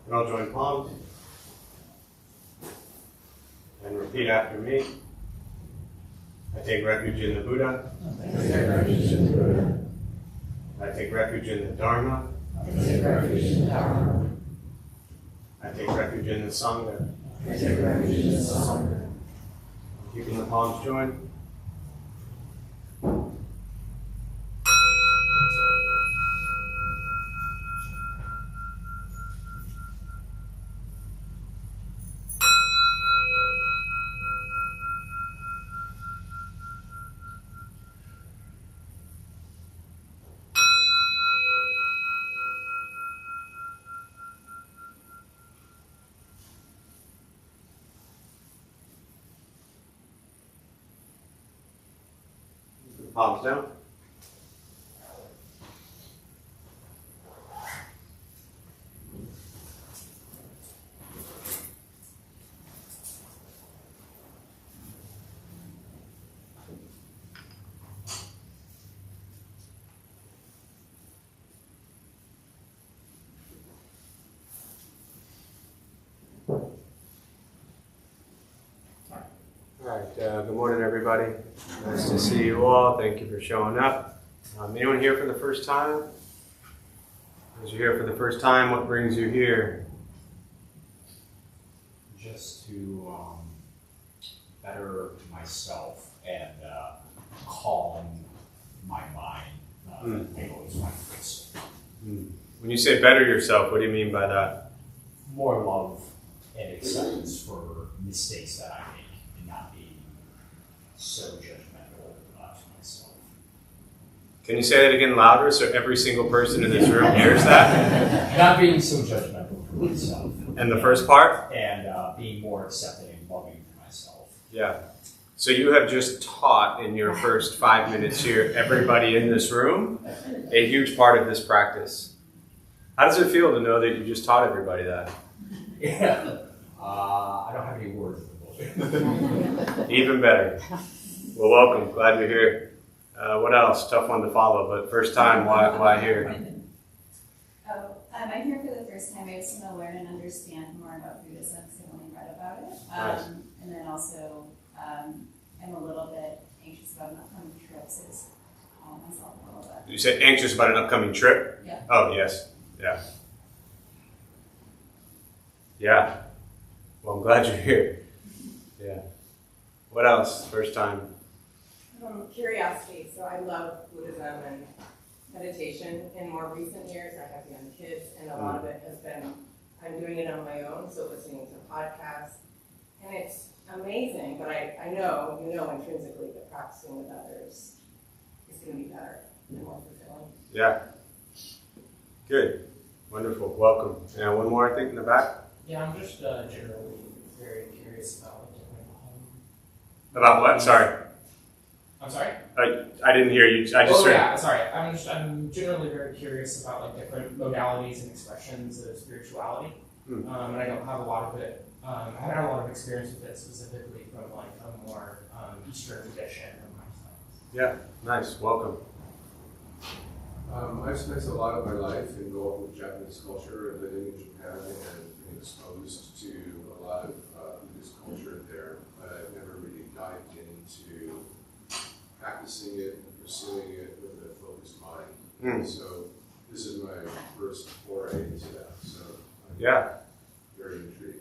And I'll join palms. And repeat after me. I take refuge in the Buddha. I take refuge in the Buddha. I take refuge in the Dharma. I take refuge in the Dharma. I take refuge in the Sangha. I take refuge in the Sangha. Keeping the palms joined. Palms down. All right, good morning, everybody. Nice to see you all. Thank you for showing up. Anyone here for the first time? As you're here for the first time, what brings you here? Just to better myself and calm my mind. I always want to fix. When you say better yourself, what do you mean by that? More love and acceptance for mistakes that I make and not be so judgmental to myself. Can you say that again louder so every single person in this room hears that? Not being so judgmental for myself. And the first part? And being more accepting and loving for myself. Yeah. So you have just taught in your first 5 minutes here, everybody in this room, a huge part of this practice. How does it feel to know that you just taught everybody that? Yeah. I don't have any words at the moment. Even better. Well, welcome. Glad you're here. What else? Tough one to follow, but first time, why here? I'm here for the first time. I just want to learn and understand more about Buddhism because I've only read about it. Nice. And then also, I'm a little bit anxious about an upcoming trip, so just calm myself a little bit. You said anxious about an upcoming trip? Yeah. Oh, yes. Yeah. Yeah. Well, I'm glad you're here. Yeah. What else? First time? Curiosity. So I love Buddhism and meditation. In more recent years, I have young kids, and a lot of it has been, I'm doing it on my own, so listening to podcasts. And it's amazing, but I know, intrinsically that practicing with others is going to be better and more fulfilling. Yeah. Good. Wonderful. Welcome. And one more, I think, in the back. Yeah, I'm just generally very curious about different About what? Sorry. I'm sorry? I didn't hear you. I just heard. Yeah, sorry. I'm generally very curious about different modalities and expressions of spirituality. And I don't have a lot of it. I haven't had a lot of experience with it specifically from a more Eastern tradition or myself. Yeah. Nice. Welcome. I've spent a lot of my life involved with Japanese culture and living in Japan and being exposed to a lot of Buddhist culture there, but I've never really dived into practicing it and pursuing it with a focused mind. So this is my first foray into that. So I'm very intrigued.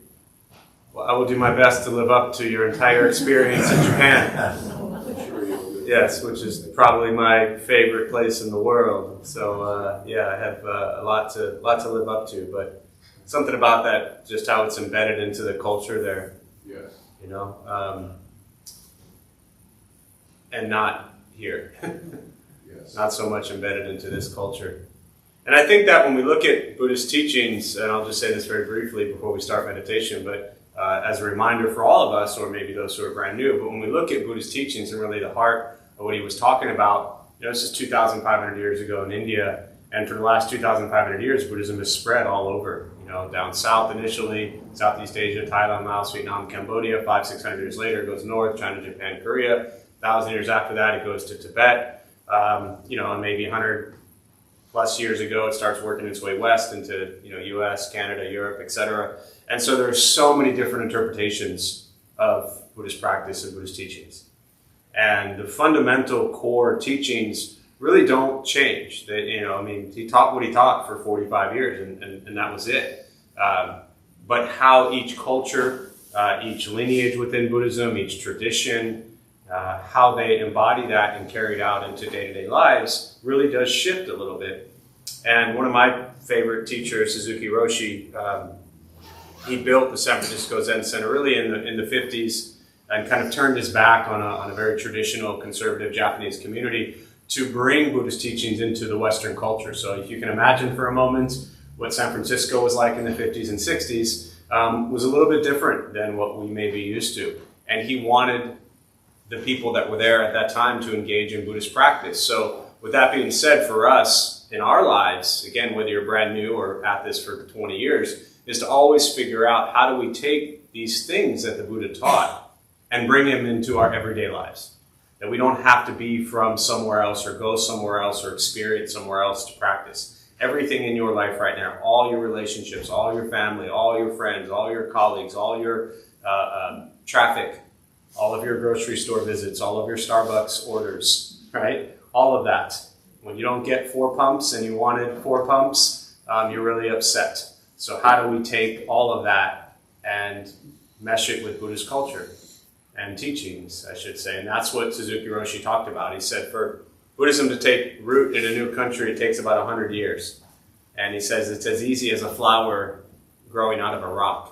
Well, I will do my best to live up to your entire experience in Japan. I'm sure you'll do. Yes, which is probably my favorite place in the world. So I have a lot to live up to. But something about that, just how it's embedded into the culture there. Yes. You know, and not here. Yes. Not so much embedded into this culture. And I think that when we look at Buddhist teachings, and I'll just say this very briefly before we start meditation, but as a reminder for all of us, or maybe those who are brand new, but when we look at Buddhist teachings and really the heart of what he was talking about, this is 2,500 years ago in India, and for the last 2,500 years, Buddhism has spread all over, down south initially, Southeast Asia, Thailand, Laos, Vietnam, Cambodia, 500-600 years later, it goes north, China, Japan, Korea, 1,000 years after that, it goes to Tibet, and maybe 100 plus years ago. It starts working its way west into U.S., Canada, Europe, etc. And so there are so many different interpretations of Buddhist practice and Buddhist teachings. And the fundamental core teachings really don't change. He taught what he taught for 45 years, and that was it. But how each culture, each lineage within Buddhism, each tradition, how they embody that and carry it out into day-to-day lives really does shift a little bit. And one of my favorite teachers, Suzuki Roshi, he built the San Francisco Zen Center really in the 50s and kind of turned his back on a very traditional conservative Japanese community to bring Buddhist teachings into the Western culture. So if you can imagine for a moment what San Francisco was like in the 50s and 60s, was a little bit different than what we may be used to. And he wanted the people that were there at that time to engage in Buddhist practice. So with that being said, for us in our lives, again, whether you're brand new or at this for 20 years, is to always figure out how do we take these things that the Buddha taught and bring them into our everyday lives. That we don't have to be from somewhere else or go somewhere else or experience somewhere else to practice. Everything in your life right now, all your relationships, all your family, all your friends, all your colleagues, all your traffic, all of your grocery store visits, all of your Starbucks orders, right? All of that. When you don't get 4 pumps and you wanted 4 pumps, you're really upset. So how do we take all of that and mesh it with Buddhist culture and teachings, I should say? And that's what Suzuki Roshi talked about. He said for Buddhism to take root in a new country, it takes about 100 years. And he says it's as easy as a flower growing out of a rock.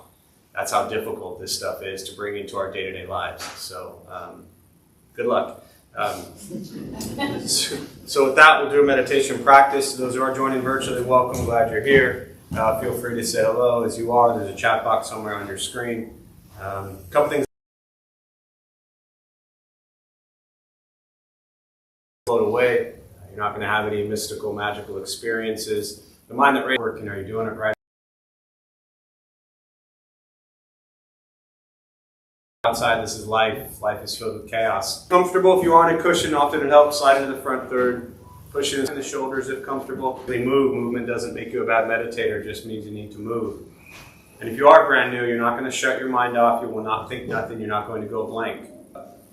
That's how difficult this stuff is to bring into our day-to-day lives. So good luck. So with that, we'll do a meditation practice. Those who are joining virtually, welcome. Glad you're here. Feel free to say hello as you are. There's a chat box somewhere on your screen. A couple things float away. You're not going to have any mystical, magical experiences. The mind that working, are you doing it right? Outside, this is life. Life is filled with chaos. Comfortable if you are on a cushion, often it helps. Slide into the front third. Push it in the shoulders if comfortable. Movement doesn't make you a bad meditator, it just means you need to move. And if you are brand new, you're not going to shut your mind off. You will not think nothing. You're not going to go blank.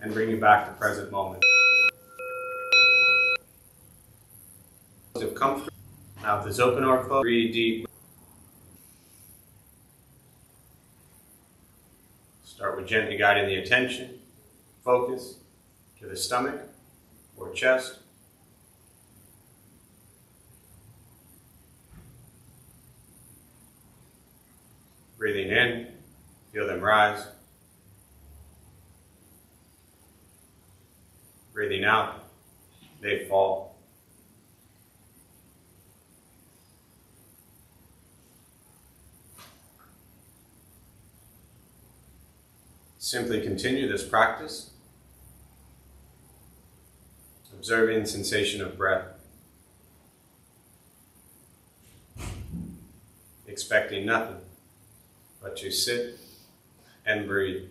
And bring you back to present moment. If comfortable, mouth is open or closed. Breathe deep. Start with gently guiding the attention, focus to the stomach or chest. Breathing in, feel them rise. Breathing out, they fall. Simply continue this practice, observing the sensation of breath, expecting nothing but to sit and breathe.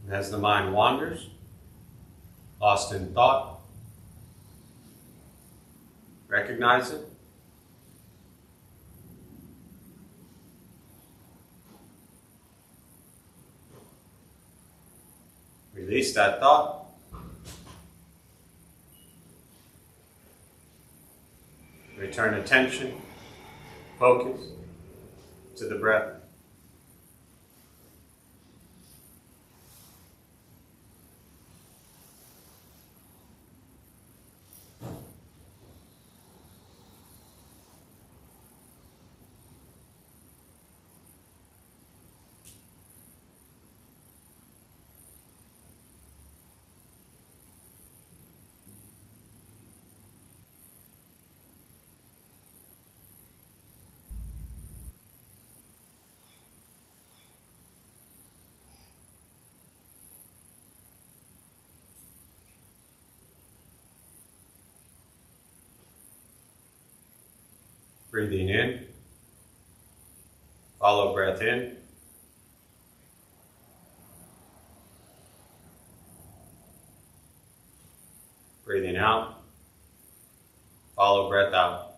And as the mind wanders, lost in thought, recognize it. Release that thought. Return attention, focus to the breath. Breathing in, follow breath in. Breathing out, follow breath out.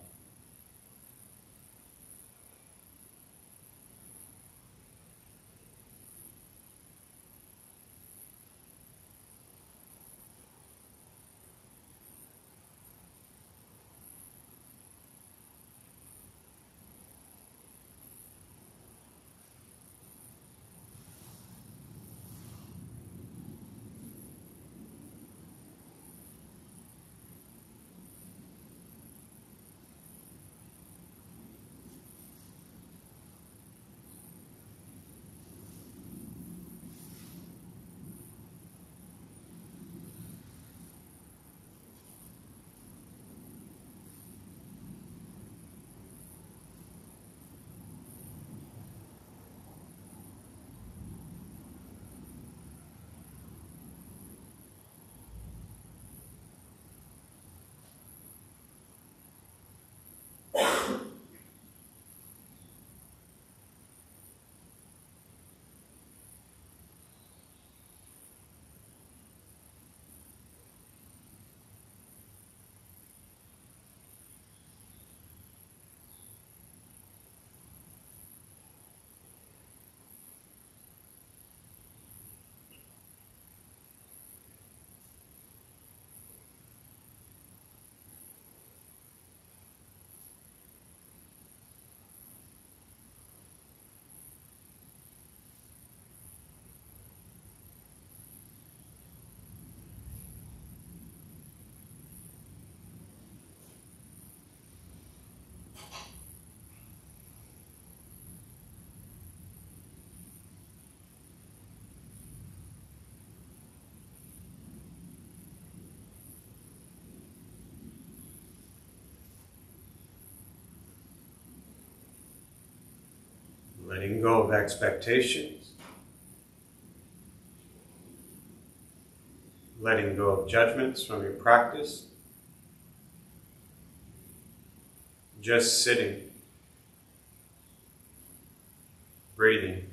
Letting go of expectations. Letting go of judgments from your practice. Just sitting. Breathing.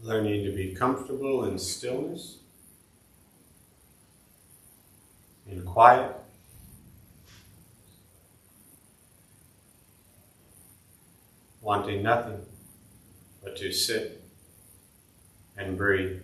Learning to be comfortable in stillness, in quiet, wanting nothing but to sit and breathe.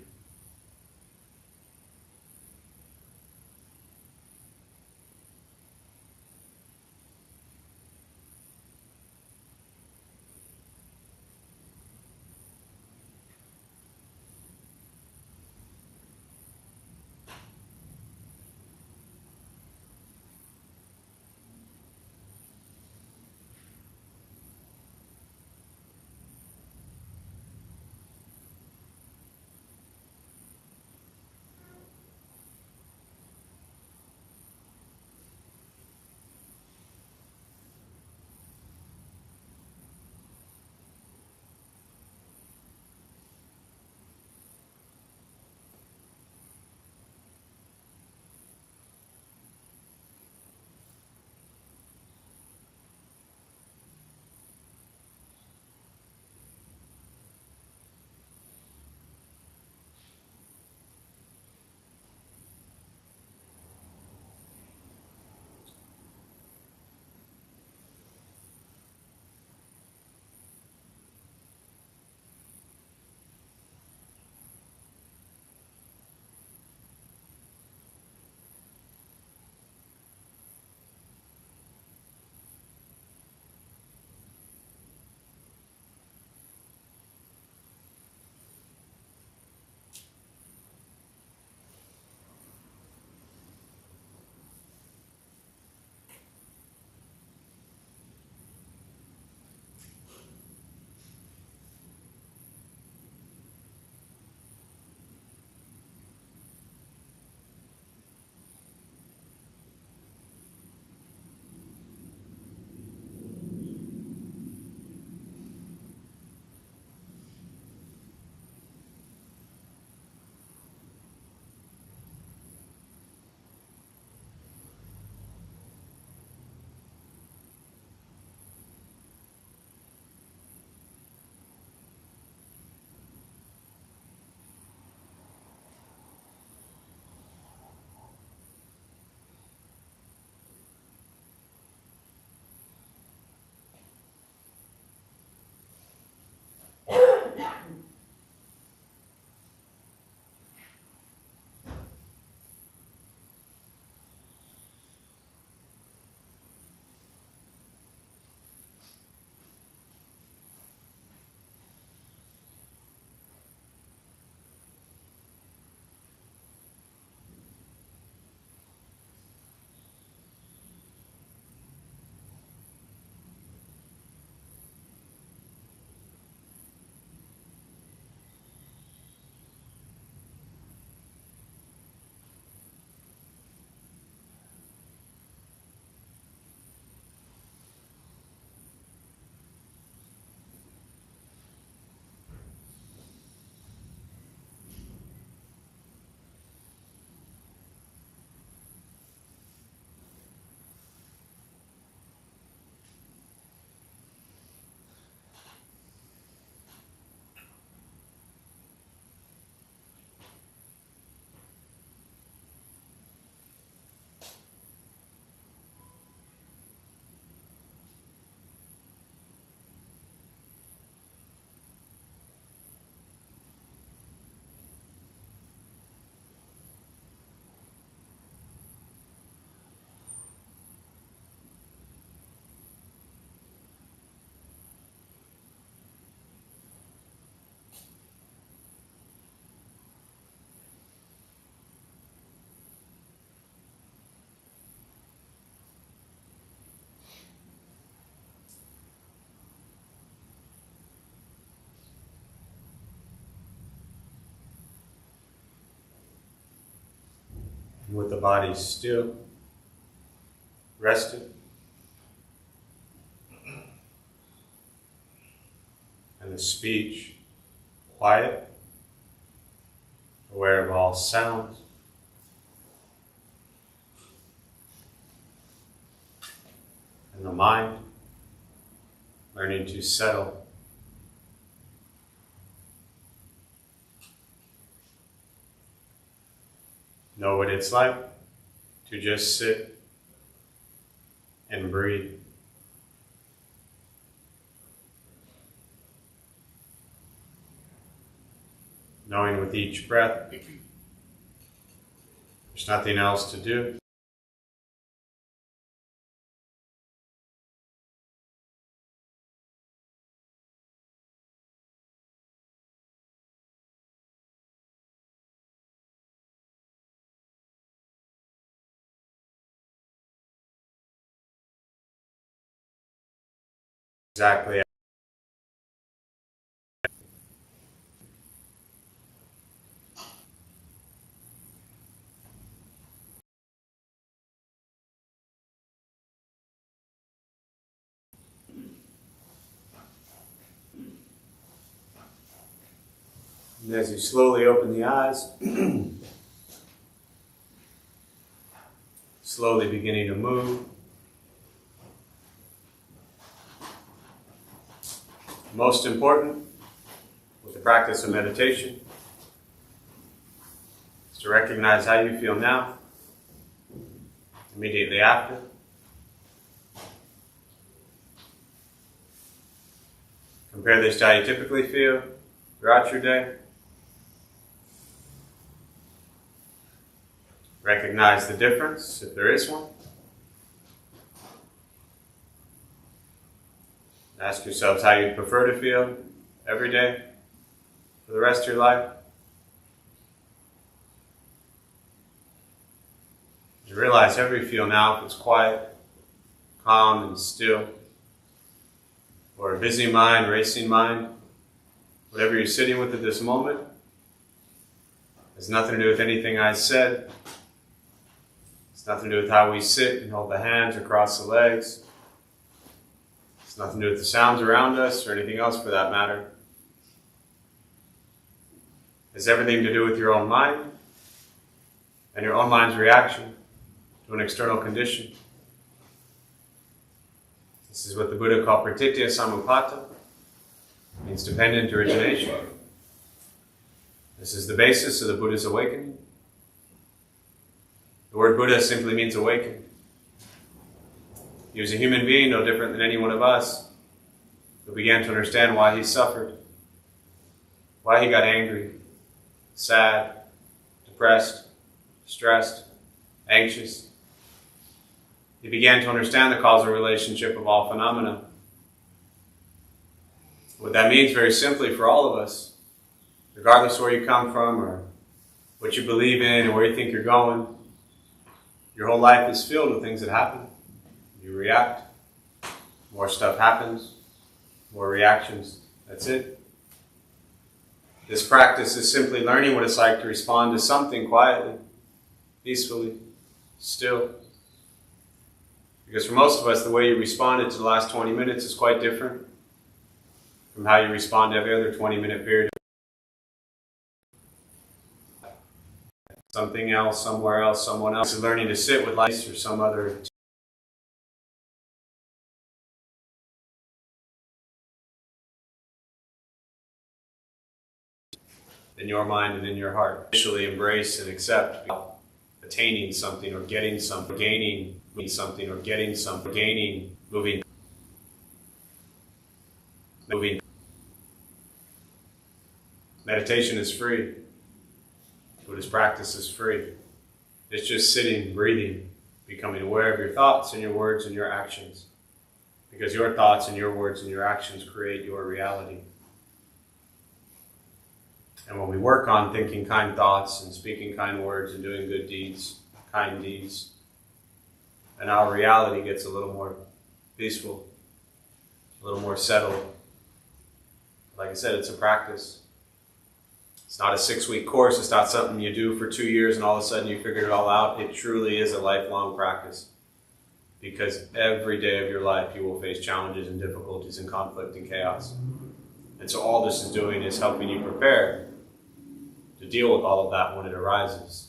And with the body still, rested, and the speech quiet, aware of all sounds, and the mind learning to settle know what it's like to just sit and breathe. Knowing with each breath, there's nothing else to do. Exactly. And as you slowly open the eyes, slowly beginning to move. Most important with the practice of meditation is to recognize how you feel now, immediately after. Compare this to how you typically feel throughout your day. Recognize the difference, if there is one. Ask yourselves how you'd prefer to feel every day for the rest of your life. You realize however you feel now, if it's quiet, calm, and still, or a busy mind, racing mind, whatever you're sitting with at this moment, has nothing to do with anything I said. It's nothing to do with how we sit and hold the hands or cross the legs. It's nothing to do with the sounds around us or anything else for that matter. It's everything to do with your own mind and your own mind's reaction to an external condition. This is what the Buddha called pratitya samuppada, means dependent origination. This is the basis of the Buddha's awakening. The word Buddha simply means awakened. He was a human being, no different than any one of us, who began to understand why he suffered, why he got angry, sad, depressed, stressed, anxious. He began to understand the causal relationship of all phenomena. What that means very simply for all of us, regardless of where you come from or what you believe in or where you think you're going, your whole life is filled with things that happen. You react. More stuff happens. More reactions. That's it. This practice is simply learning what it's like to respond to something quietly, peacefully, still. Because for most of us, the way you responded to the last 20 minutes is quite different from how you respond to every other 20-minute period. Something else, somewhere else, someone else is learning to sit with life or some other in your mind and in your heart. Initially embrace and accept attaining something or getting something, gaining something or getting something, gaining, moving. Meditation is free. Buddhist practice is free. It's just sitting, breathing, becoming aware of your thoughts and your words and your actions. Because your thoughts and your words and your actions create your reality. And when we work on thinking kind thoughts and speaking kind words and doing good deeds, kind deeds, and our reality gets a little more peaceful, a little more settled. Like I said, it's a practice. It's not a 6-week course. It's not something you do for 2 years and all of a sudden you figure it all out. It truly is a lifelong practice. Because every day of your life you will face challenges and difficulties and conflict and chaos. And so all this is doing is helping you prepare to deal with all of that when it arises.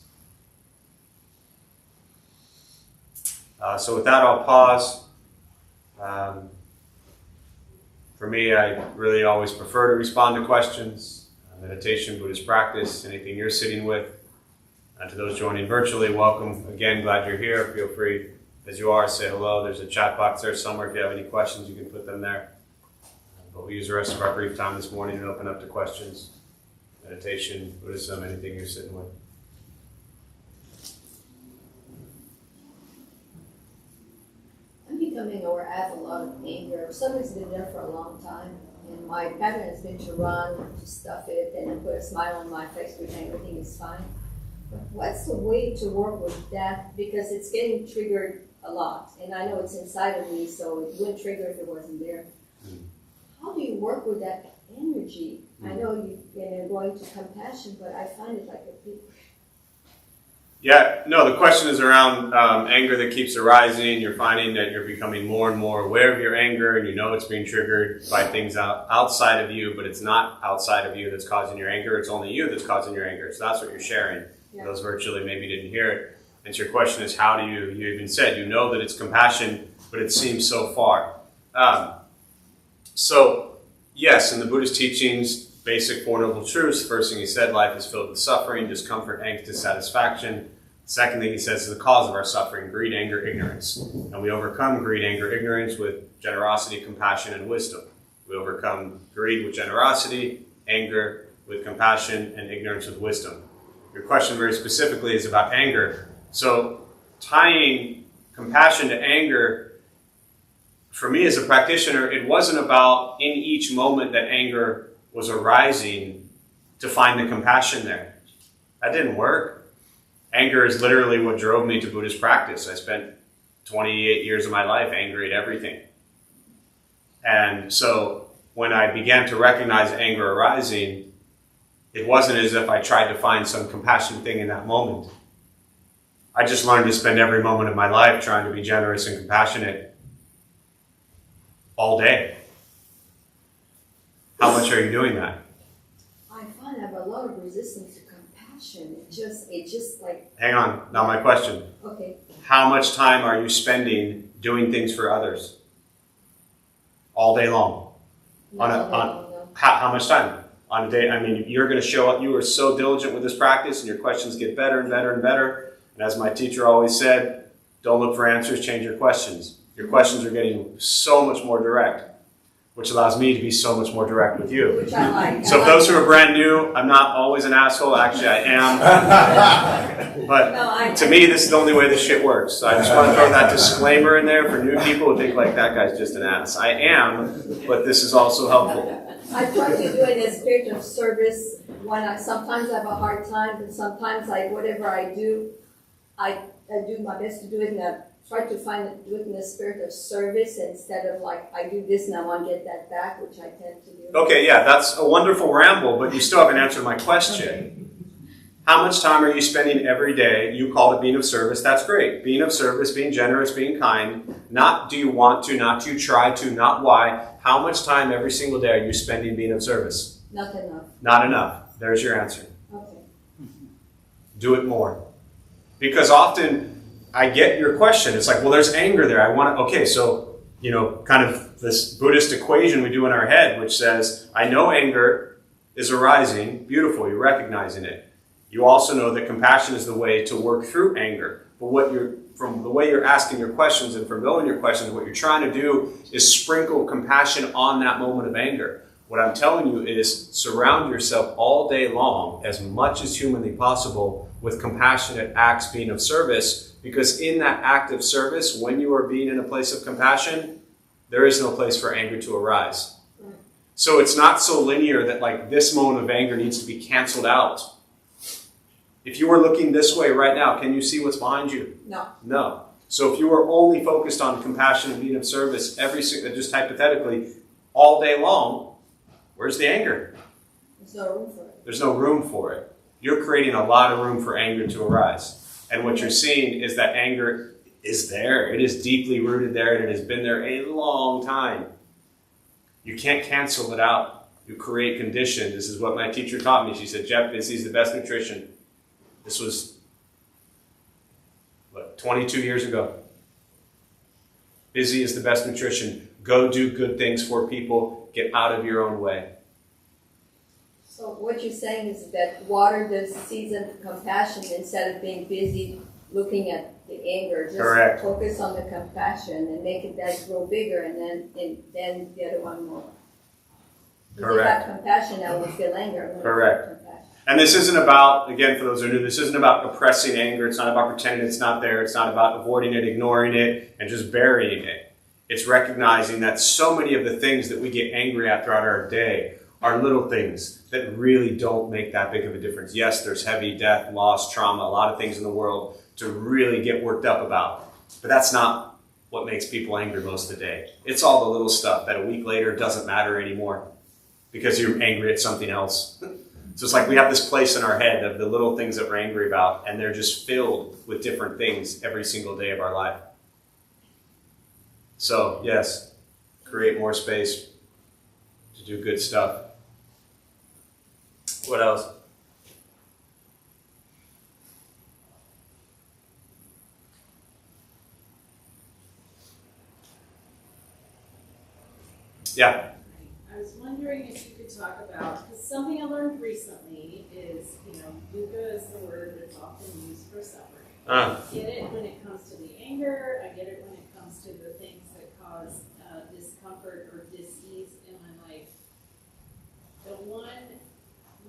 So with that, I'll pause. For me, I really always prefer to respond to questions. Meditation, Buddhist practice, anything you're sitting with. And to those joining virtually, welcome again. Glad you're here. Feel free, as you are, say hello. There's a chat box there somewhere. If you have any questions, you can put them there. But we'll use the rest of our brief time this morning and open up to questions, meditation, Buddhism, anything you're sitting with. I'm becoming aware I have a lot of anger. Something's been there for a long time, and my pattern has been to run, to stuff it, and then put a smile on my face, pretend everything is fine. But what's the way to work with that? Because it's getting triggered a lot, and I know it's inside of me, so it wouldn't trigger if it wasn't there. How do you work with that energy? I know you're going to compassion, but I find it like a big... Yeah, no, the question is around anger that keeps arising. You're finding that you're becoming more and more aware of your anger, and you know it's being triggered by things outside of you, but it's not outside of you that's causing your anger. It's only you that's causing your anger. So that's what you're sharing. Yeah. Those virtually maybe didn't hear it. And so your question is, how do you even said, you know that it's compassion, but it seems so far. So, yes, in the Buddhist teachings, basic Four Noble Truths, first thing he said, life is filled with suffering, discomfort, angst, dissatisfaction. Second thing he says is the cause of our suffering, greed, anger, ignorance. And we overcome greed, anger, ignorance with generosity, compassion, and wisdom. We overcome greed with generosity, anger with compassion, and ignorance with wisdom. Your question very specifically is about anger. So tying compassion to anger, for me as a practitioner, it wasn't about in each moment that anger was arising to find the compassion there. That didn't work. Anger is literally what drove me to Buddhist practice. I spent 28 years of my life angry at everything. And so when I began to recognize anger arising, it wasn't as if I tried to find some compassion thing in that moment. I just learned to spend every moment of my life trying to be generous and compassionate all day. How much are you doing that? I find I have a lot of resistance to compassion. It just like... Hang on, now my question. Okay. How much time are you spending doing things for others? All day long? How much time? On a day, I mean, you're going to show up, you are so diligent with this practice and your questions get better and better and better. And as my teacher always said, don't look for answers, change your questions. Your questions are getting so much more direct, which allows me to be so much more direct with you. Which I like. So those who are brand new, I'm not always an asshole. Actually, I am. But to me, this is the only way this shit works. So I just want to throw that disclaimer in there for new people who think like that guy's just an ass. I am, but this is also helpful. I try to do it in a spirit of service. Sometimes I have a hard time, but sometimes whatever I do, I do my best to do it try to do it in a spirit of service instead of like, I do this and I want to get that back, which I tend to do. Okay, yeah, that's a wonderful ramble, but you still haven't answered my question. How much time are you spending every day? You call it being of service. That's great. Being of service, being generous, being kind. Not do you want to, not do you try to, not why. How much time every single day are you spending being of service? Not enough. Not enough. There's your answer. Okay. Do it more. Because often I get your question. It's like, well, there's anger there. Okay, so, kind of this Buddhist equation we do in our head, which says, I know anger is arising. Beautiful, you're recognizing it. You also know that compassion is the way to work through anger. But from the way you're asking your questions and from knowing your questions, what you're trying to do is sprinkle compassion on that moment of anger. What I'm telling you is surround yourself all day long, as much as humanly possible, with compassionate acts being of service, because in that act of service, when you are being in a place of compassion, there is no place for anger to arise. So it's not so linear that like this moment of anger needs to be canceled out. If you were looking this way right now, can you see what's behind you? No. No. So if you were only focused on compassion and being of service, just hypothetically, all day long, where's the anger? There's no room for it. There's no room for it. You're creating a lot of room for anger to arise. And what you're seeing is that anger is there. It is deeply rooted there, and it has been there a long time. You can't cancel it out. You create conditions. This is what my teacher taught me. She said, Jeff, busy is the best nutrition. This was, 22 years ago. Busy is the best nutrition. Go do good things for people. Get out of your own way. So what you're saying is that water the seeds of compassion instead of being busy looking at the anger. Just Correct. focus on the compassion and make it that grow bigger, and then the other one will. If you have compassion, I will feel anger. Correct. And this isn't about, again, for those who are new, this isn't about oppressing anger. It's not about pretending it's not there. It's not about avoiding it, ignoring it, and just burying it. It's recognizing that so many of the things that we get angry at throughout our day are little things that really don't make that big of a difference. Yes, there's heavy death, loss, trauma, a lot of things in the world to really get worked up about. But that's not what makes people angry most of the day. It's all the little stuff that a week later doesn't matter anymore because you're angry at something else. So it's like we have this place in our head of the little things that we're angry about, and they're just filled with different things every single day of our life. So, yes, create more space to do good stuff. What else? Yeah. I was wondering if you could talk about, because something I learned recently is, dukkha is the word that's often used for suffering. I get it when it comes to the anger. I get it when it comes to the things that cause discomfort or dis-ease in my life. The one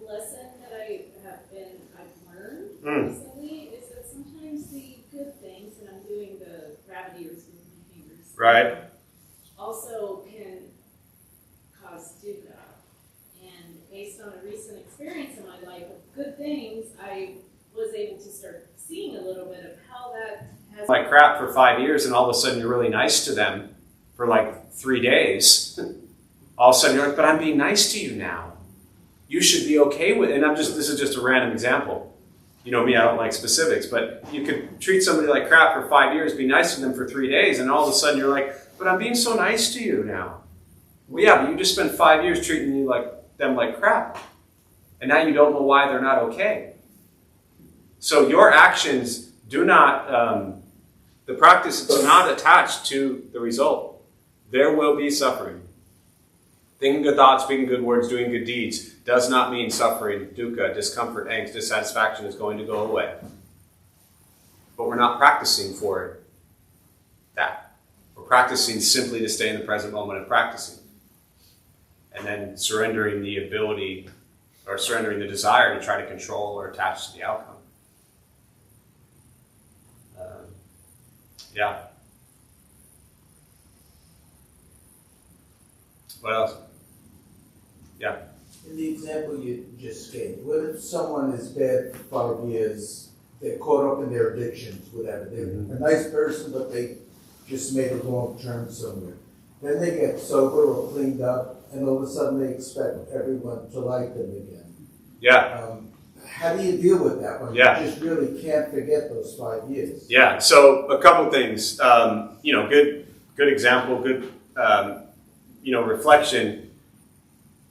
lesson that I've learned recently is that sometimes the good things, and I'm doing the gravity or with my fingers, Right. also can cause dukkha. And based on a recent experience in my life of good things, I was able to start seeing a little bit of how that has... Like crap for 5 years, and all of a sudden you're really nice to them for like 3 days. All of a sudden you're like, but I'm being nice to you now. You should be okay with it. And this is just a random example. You know me, I don't like specifics, but you could treat somebody like crap for 5 years, be nice to them for 3 days, and all of a sudden you're like, but I'm being so nice to you now. Well, yeah, but you just spent 5 years treating them like crap. And now you don't know why they're not okay. So your actions do not, the practice is not attached to the result. There will be suffering. Thinking good thoughts, speaking good words, doing good deeds does not mean suffering, dukkha, discomfort, angst, dissatisfaction is going to go away. But we're not practicing for that. We're practicing simply to stay in the present moment of practicing. And then surrendering the ability or surrendering the desire to try to control or attach to the outcome. Yeah. What else? Yeah. In the example you just gave, what if someone is bad for 5 years, they're caught up in their addictions, whatever, they're a nice person, but they just made a wrong turn somewhere. Then they get sober or cleaned up, and all of a sudden they expect everyone to like them again. Yeah. How do you deal with that when you just really can't forget those 5 years? Yeah, so a couple things. Good example, good, reflection.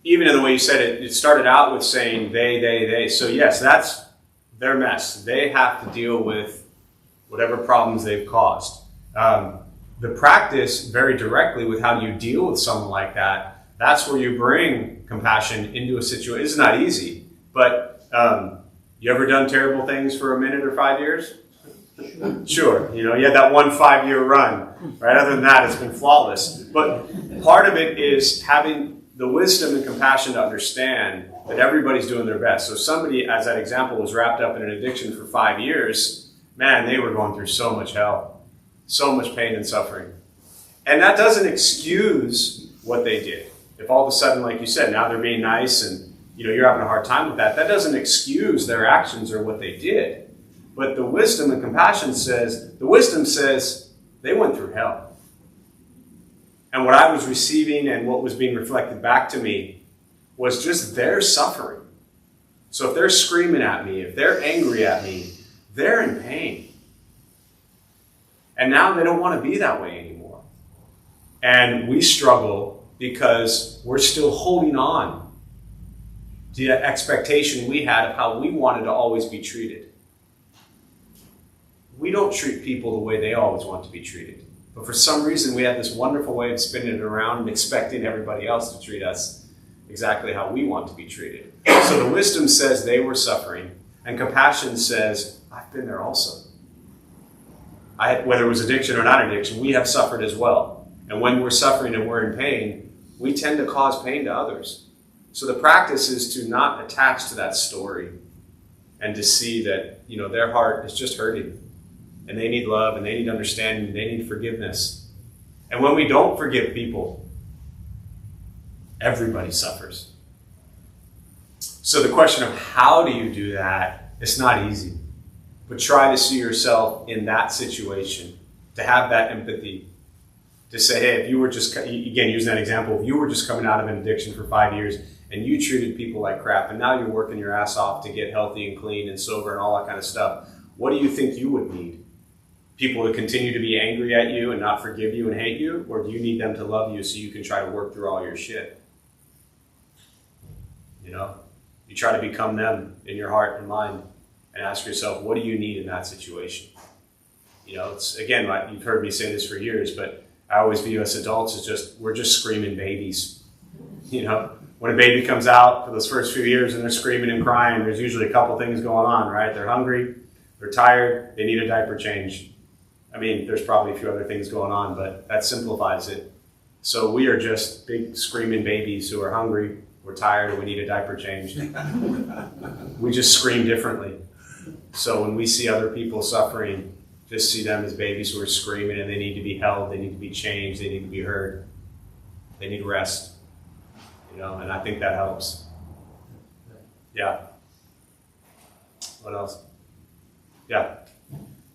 Even in the way you said it, it started out with saying they. So yes, that's their mess. They have to deal with whatever problems they've caused. The practice very directly with how you deal with someone like that, that's where you bring compassion into a situation. It's not easy, but you ever done terrible things for a minute or 5 years? Sure. You had that 1 5-year run, right? Other than that, it's been flawless. But part of it is having the wisdom and compassion to understand that everybody's doing their best. So somebody, as that example, was wrapped up in an addiction for 5 years, man, they were going through so much hell, so much pain and suffering. And that doesn't excuse what they did. If all of a sudden, like you said, now they're being nice and you're having a hard time with that, that doesn't excuse their actions or what they did. But the wisdom and compassion says they went through hell. And what I was receiving and what was being reflected back to me was just their suffering. So if they're screaming at me, if they're angry at me, they're in pain. And now they don't want to be that way anymore. And we struggle because we're still holding on to the expectation we had of how we wanted to always be treated. We don't treat people the way they always want to be treated. But for some reason, we have this wonderful way of spinning it around and expecting everybody else to treat us exactly how we want to be treated. So the wisdom says they were suffering, and compassion says, I've been there also. Whether it was addiction or not addiction, we have suffered as well. And when we're suffering and we're in pain, we tend to cause pain to others. So the practice is to not attach to that story and to see that, their heart is just hurting. And they need love, and they need understanding, and they need forgiveness. And when we don't forgive people, everybody suffers. So the question of how do you do that, it's not easy. But try to see yourself in that situation, to have that empathy, to say, hey, if you were just, again, use that example, if you were just coming out of an addiction for 5 years and you treated people like crap, and now you're working your ass off to get healthy and clean and sober and all that kind of stuff, what do you think you would need? People to continue to be angry at you and not forgive you and hate you? Or do you need them to love you so you can try to work through all your shit? You try to become them in your heart and mind and ask yourself, what do you need in that situation? It's, again, you've heard me say this for years, but I always view us adults as we're just screaming babies. When a baby comes out for those first few years and they're screaming and crying, there's usually a couple things going on, right? They're hungry, they're tired, they need a diaper change. There's probably a few other things going on, but that simplifies it. So we are just big screaming babies who are hungry, we're tired, or we need a diaper change. We just scream differently. So when we see other people suffering, just see them as babies who are screaming, and they need to be held, they need to be changed, they need to be heard. They need rest. And I think that helps. Yeah. What else? Yeah.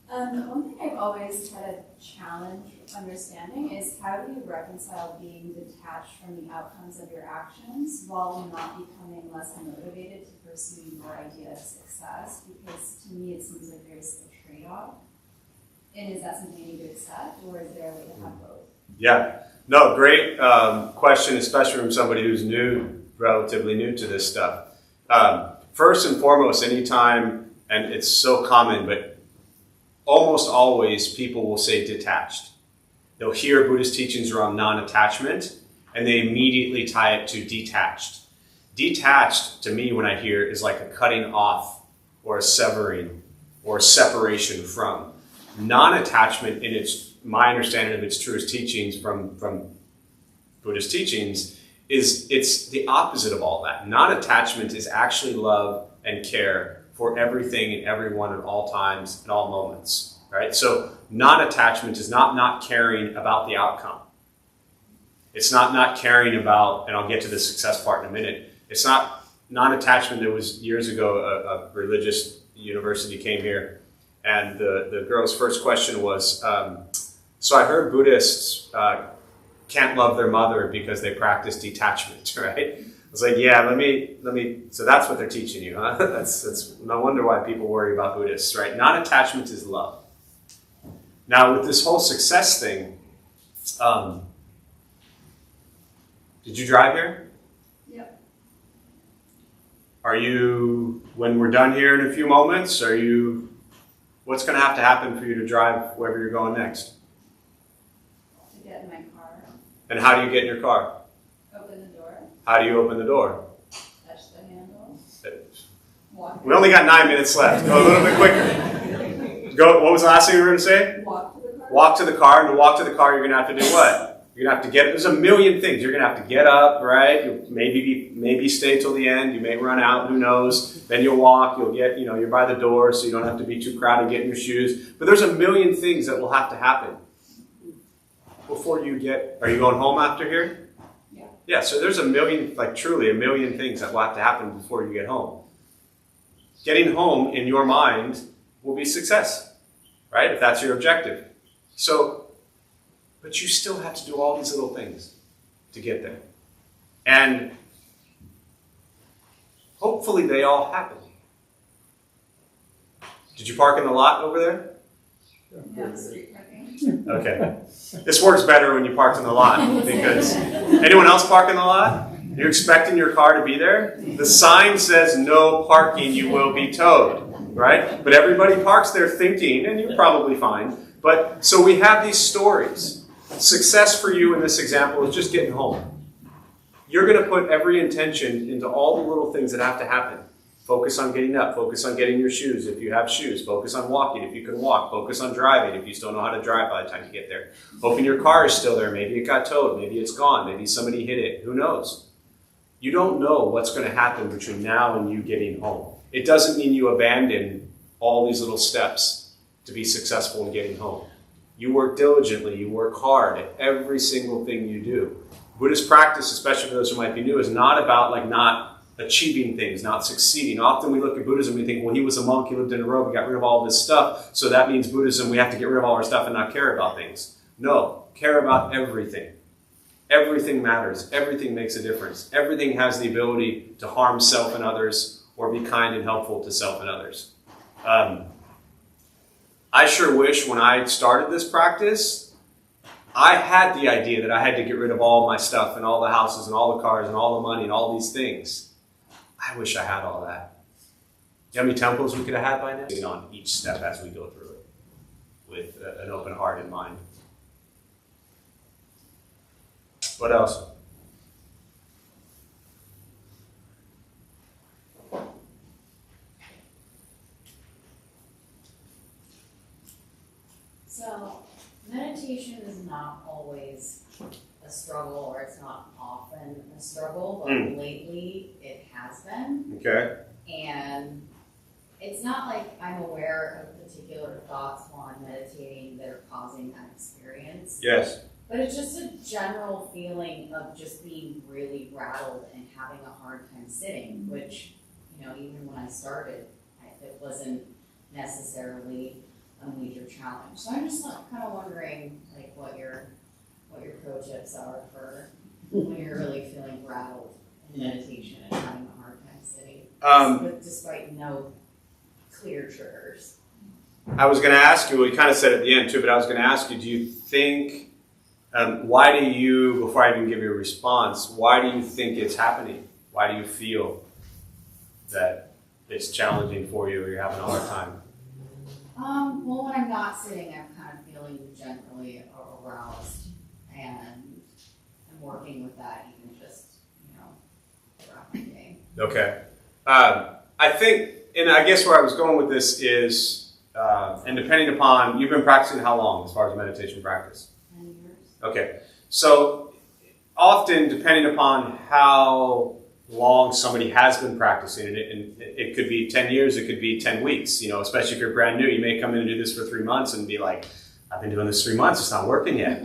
One thing I've always had a challenge understanding is how do you reconcile being detached from the outcomes of your actions while not becoming less motivated to pursue your idea of success? Because to me it seems like there's a trade-off. And is that something you need to accept, or is there a way to have both? Yeah. No, great question, especially from somebody who's relatively new to this stuff. First and foremost, anytime, and it's so common, but almost always people will say detached. They'll hear Buddhist teachings around non-attachment, and they immediately tie it to detached. Detached, to me, when I hear, is like a cutting off or a severing or a separation from. Non-attachment, in my understanding of its truest teachings from Buddhist teachings, it's the opposite of all that. Non-attachment is actually love and care for everything and everyone at all times and all moments. Right? So non-attachment is not caring about the outcome. It's not caring about, and I'll get to the success part in a minute. It's not non-attachment. There was years ago a religious university came here, and the girl's first question was, so I heard Buddhists can't love their mother because they practice detachment, right? I was like, yeah, let me. So that's what they're teaching you, huh? That's no wonder why people worry about Buddhists, right? Non-attachment is love. Now, with this whole success thing, did you drive here? Yep. Are you, when we're done here in a few moments, what's going to have to happen for you to drive wherever you're going next? To get in my car. And how do you get in your car? Open the door. How do you open the door? Touch the handle. Walk. We only got 9 minutes left. Go a little bit quicker. What was the last thing you were going to say? Walk to the car. Walk to the car, and to walk to the car, you're going to have to do what? You're going to have to there's a million things. You're going to have to get up, right? You'll maybe stay till the end. You may run out, who knows? Then you'll walk, you'll get, you're by the door, so you don't have to be too crowded getting your shoes. But there's a million things that will have to happen before you are you going home after here? Yeah. Yeah, so there's truly a million things that will have to happen before you get home. Getting home in your mind will be success, right? If that's your objective. But you still have to do all these little things to get there. And hopefully they all happen. Did you park in the lot over there? No, street parking. Okay. This works better when you parked in the lot, because anyone else park in the lot? You're expecting your car to be there? The sign says no parking, you will be towed, right? But everybody parks there thinking, and you're probably fine. But so we have these stories. Success for you in this example is just getting home. you're going to put every intention into all the little things that have to happen. Focus on getting up. Focus on getting your shoes if you have shoes. Focus on walking if you can walk. Focus on driving if you still know how to drive by the time you get there. Hoping your car is still there. Maybe it got towed. Maybe it's gone. Maybe somebody hit it. Who knows? You don't know what's going to happen between now and you getting home. It doesn't mean you abandon all these little steps to be successful in getting home. You work diligently. You work hard at every single thing you do. Buddhist practice, especially for those who might be new, is not about like not achieving things, not succeeding. Often we look at Buddhism and we think, well, he was a monk, he lived in a robe, he got rid of all of his stuff, so that means Buddhism, we have to get rid of all our stuff and not care about things. No, care about everything. Everything matters. Everything makes a difference. Everything has the ability to harm self and others or be kind and helpful to self and others. I sure wish when I started this practice, I had the idea that I had to get rid of all my stuff and all the houses and all the cars and all the money and all these things. I wish I had all that. You know how many temples we could have had by now? On each step as we go through it with an open heart and mind. What else? So, meditation is not always a struggle, or it's not often a struggle, but lately it has been. Okay. And it's not like I'm aware of particular thoughts while I'm meditating that are causing that experience. Yes. But it's just a general feeling of just being really rattled and having a hard time sitting, which, you know, even when I started, it wasn't necessarily a major challenge. So I'm just kind of wondering, like, what your pro tips are for when you're really feeling rattled in meditation and having a hard time sitting, despite no clear triggers. I was going to ask you, well, you kind of said at the end too, but I was going to ask you, do you think, why do you, before I even give you a response, why do you think it's happening? Why do you feel that it's challenging for you or you're having a hard time? Well, when I'm not sitting, I'm kind of feeling generally aroused, and I'm working with that even just, throughout my day. Okay. I think, and I guess where I was going with this is, and depending upon, you've been practicing how long as far as meditation practice? 10 years. Okay. So often, depending upon how long somebody has been practicing, and it could be 10 years, it could be 10 weeks, especially if you're brand new, you may come in and do this for 3 months and be like, I've been doing this 3 months, it's not working yet,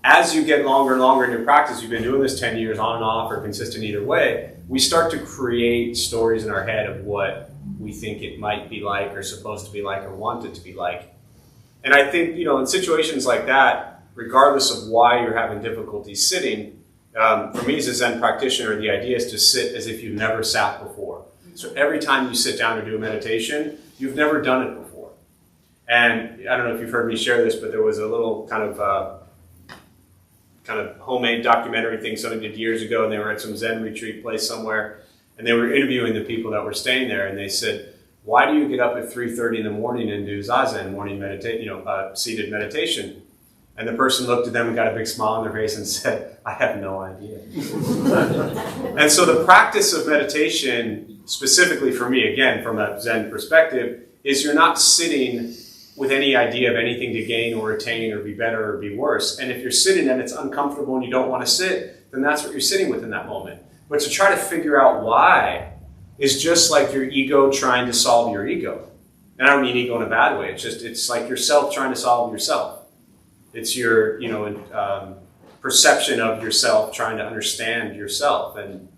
As you get longer and longer in your practice, you've been doing this 10 years on and off or consistent either way, we start to create stories in our head of what we think it might be like or supposed to be like or want it to be like. And I think, in situations like that, regardless of why you're having difficulty sitting, for me as a Zen practitioner, the idea is to sit as if you've never sat before. So every time you sit down to do a meditation, you've never done it before. And I don't know if you've heard me share this, but there was a little kind of homemade documentary thing somebody did years ago, and they were at some Zen retreat place somewhere, and they were interviewing the people that were staying there, and they said, why do you get up at 3:30 in the morning and do Zazen, morning seated meditation? And the person looked at them and got a big smile on their face and said, I have no idea. And so the practice of meditation, specifically for me, again, from a Zen perspective, is you're not sitting with any idea of anything to gain or attain or be better or be worse. And if you're sitting and it's uncomfortable and you don't want to sit, then that's what you're sitting with in that moment. But to try to figure out why is just like your ego trying to solve your ego. And I don't mean ego in a bad way. It's like yourself trying to solve yourself. It's your, perception of yourself trying to understand yourself. And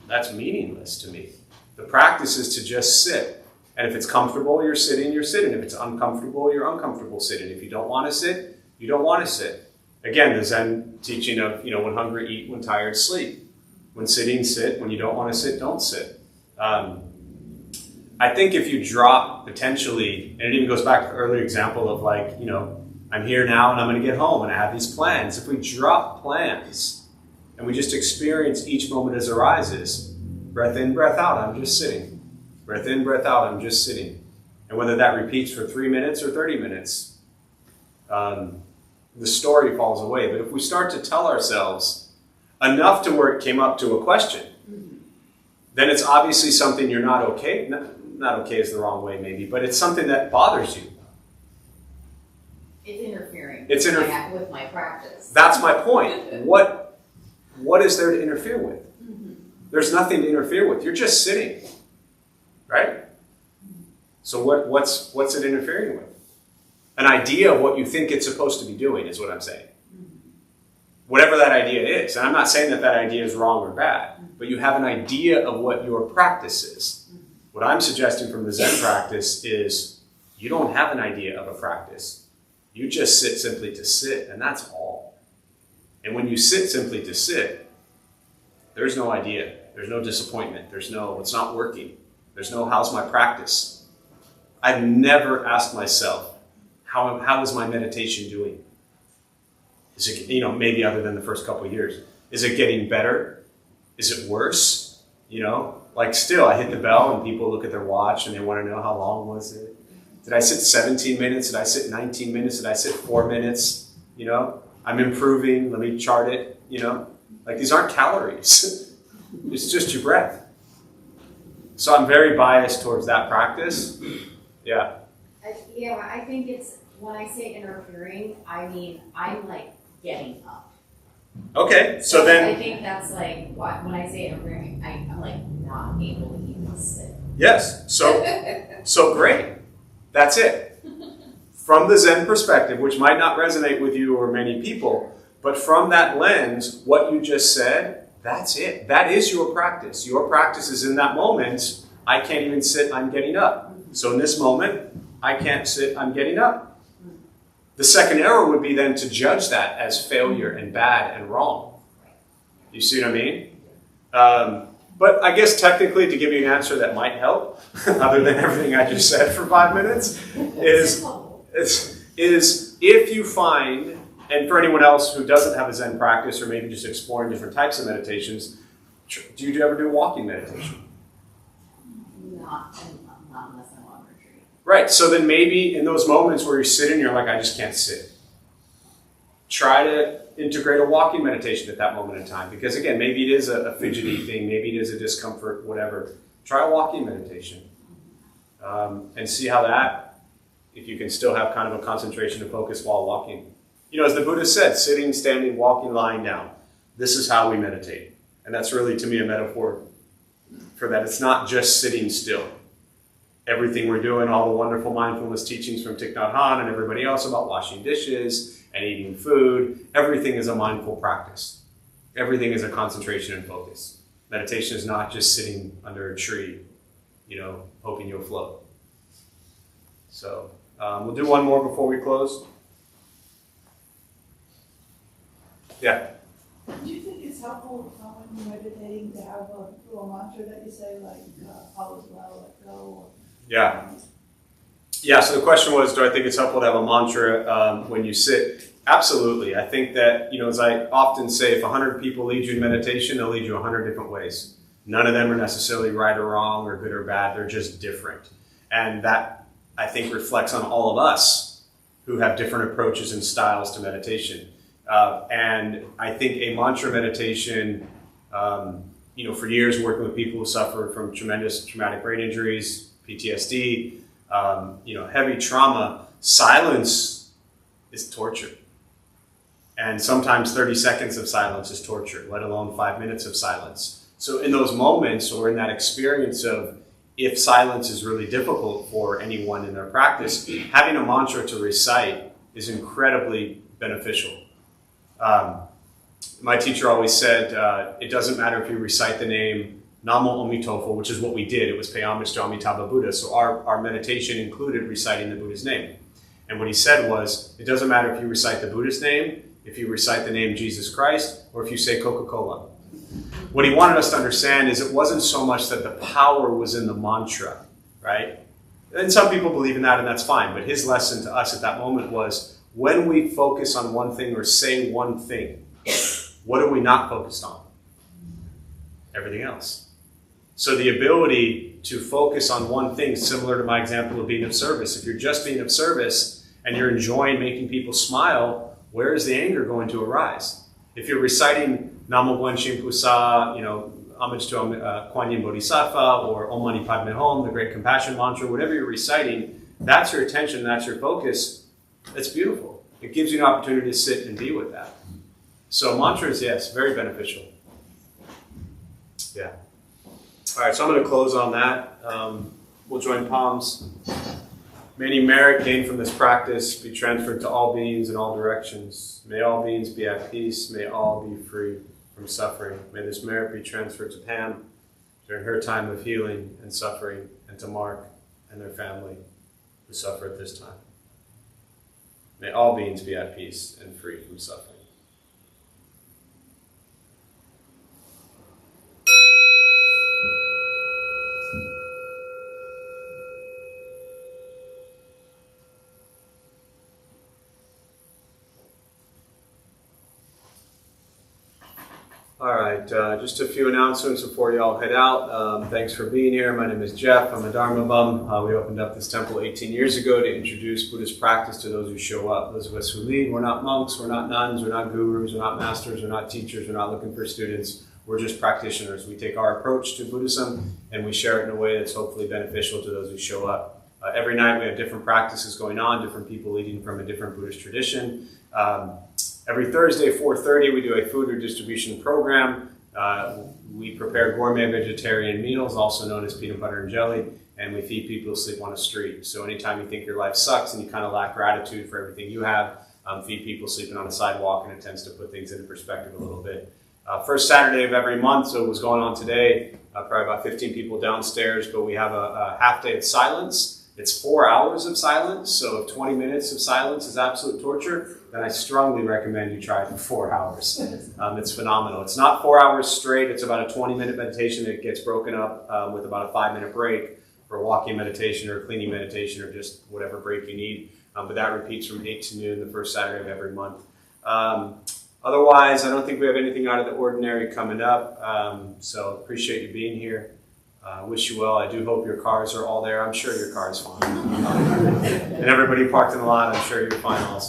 that's meaningless to me. The practice is to just sit. And if it's comfortable, you're sitting, you're sitting. If it's uncomfortable, you're uncomfortable sitting. If you don't want to sit, you don't want to sit. Again, the Zen teaching of, when hungry, eat, when tired, sleep. When sitting, sit. When you don't want to sit, don't sit. I think if you drop potentially, and it even goes back to the earlier example of I'm here now and I'm going to get home and I have these plans. If we drop plans and we just experience each moment as it arises, breath in, breath out, I'm just sitting. Breath in, breath out, I'm just sitting. And whether that repeats for 3 minutes or 30 minutes, the story falls away. But if we start to tell ourselves, enough to where it came up to a question, then it's obviously something you're not okay. Not okay is the wrong way maybe, but it's something that bothers you. It's interfering It's with my practice. That's my point. What is there to interfere with? There's nothing to interfere with. You're just sitting, right? So what's it interfering with? An idea of what you think it's supposed to be doing is what I'm saying. Whatever that idea is. And I'm not saying that that idea is wrong or bad, but you have an idea of what your practice is. What I'm suggesting from the Zen practice is you don't have an idea of a practice. You just sit simply to sit, and that's all. And when you sit simply to sit, there's no idea. There's no disappointment. There's no, it's not working. There's no, how's my practice? I've never asked myself, how is my meditation doing? Is it, maybe other than the first couple of years, is it getting better? Is it worse? Like still, I hit the bell and people look at their watch and they want to know how long was it? Did I sit 17 minutes? Did I sit 19 minutes? Did I sit 4 minutes? I'm improving. Let me chart it. Like these aren't calories. It's just your breath. So I'm very biased towards that practice. Yeah. I think it's, when I say interfering, I mean, I'm like getting up. Okay, so then... I think that's like, when I say interfering, I'm like not able to even sit. Yes, so great. That's it. From the Zen perspective, which might not resonate with you or many people, but from that lens, what you just said, that's it. That is your practice. Your practice is in that moment, I can't even sit, I'm getting up. So in this moment, I can't sit, I'm getting up. The second error would be then to judge that as failure and bad and wrong. You see what I mean? But I guess technically to give you an answer that might help, other than everything I just said for 5 minutes, is if you find, and for anyone else who doesn't have a Zen practice or maybe just exploring different types of meditations, do you ever do walking meditation? Not unless I'm on retreat. Right, so then maybe in those moments where you're sitting, you're like, I just can't sit. Try to integrate a walking meditation at that moment in time. Because again, maybe it is a fidgety thing, maybe it is a discomfort, whatever. Try a walking meditation. And see how that, if you can still have kind of a concentration and focus while walking. As the Buddha said, sitting, standing, walking, lying down. This is how we meditate. And that's really, to me, a metaphor for that. It's not just sitting still. Everything we're doing, all the wonderful mindfulness teachings from Thich Nhat Hanh and everybody else about washing dishes and eating food, everything is a mindful practice. Everything is a concentration and focus. Meditation is not just sitting under a tree, hoping you'll float. So we'll do one more before we close. Yeah. Do you think it's helpful when you're meditating to have a little mantra that you say, like, all is well, let go? Yeah. Yeah, so the question was, do I think it's helpful to have a mantra when you sit? Absolutely. I think that, as I often say, if 100 people lead you in meditation, they'll lead you 100 different ways. None of them are necessarily right or wrong or good or bad. They're just different. And that, I think, reflects on all of us who have different approaches and styles to meditation. And I think a mantra meditation, for years working with people who suffer from tremendous traumatic brain injuries, PTSD, heavy trauma, silence is torture. And sometimes 30 seconds of silence is torture, let alone 5 minutes of silence. So in those moments or in that experience of if silence is really difficult for anyone in their practice, having a mantra to recite is incredibly beneficial. My teacher always said, it doesn't matter if you recite the name Namo Amitofo, which is what we did. It was pay homage to Amitabha Buddha. So our meditation included reciting the Buddha's name. And what he said was, it doesn't matter if you recite the Buddha's name, if you recite the name Jesus Christ, or if you say Coca-Cola. What he wanted us to understand is it wasn't so much that the power was in the mantra, right? And some people believe in that, and that's fine. But his lesson to us at that moment was, when we focus on one thing or say one thing, what are we not focused on? Everything else. So the ability to focus on one thing, similar to my example of being of service. If you're just being of service and you're enjoying making people smile, where is the anger going to arise? If you're reciting Namo Buen Shin Pusa, homage to Kuan Yin Bodhisattva, or Om Mani Padme Hum, the Great Compassion Mantra, whatever you're reciting, that's your attention, that's your focus. It's beautiful. It gives you an opportunity to sit and be with that. So mantras, yes, very beneficial. Yeah. All right, so I'm going to close on that. We'll join palms. May any merit gained from this practice be transferred to all beings in all directions. May all beings be at peace. May all be free from suffering. May this merit be transferred to Pam during her time of healing and suffering, and to Mark and their family who suffer at this time. May all beings be at peace and free from suffering. All right, just a few announcements before you all head out. Thanks for being here. My name is Jeff. I'm a Dharma Bum. We opened up this temple 18 years ago to introduce Buddhist practice to those who show up. Those of us who lead, we're not monks, we're not nuns, we're not gurus, we're not masters, we're not teachers, we're not looking for students. We're just practitioners. We take our approach to Buddhism and we share it in a way that's hopefully beneficial to those who show up. Every night we have different practices going on, different people leading from a different Buddhist tradition. Every Thursday, 4:30, we do a food redistribution program. We prepare gourmet vegetarian meals, also known as peanut butter and jelly, and we feed people who sleep on a street. So anytime you think your life sucks and you kind of lack gratitude for everything you have, feed people sleeping on a sidewalk, and it tends to put things into perspective a little bit. First Saturday of every month, so what's going on today, probably about 15 people downstairs, but we have a half day of silence. It's 4 hours of silence, so if 20 minutes of silence is absolute torture, then I strongly recommend you try it for 4 hours. It's phenomenal. It's not 4 hours straight. It's about a 20-minute meditation that gets broken up with about a 5-minute break for walking meditation or cleaning meditation or just whatever break you need. But that repeats from 8 to noon the first Saturday of every month. Otherwise, I don't think we have anything out of the ordinary coming up. So appreciate you being here. Wish you well. I do hope your cars are all there. I'm sure your car is fine. And everybody parked in the lot, I'm sure you're fine also.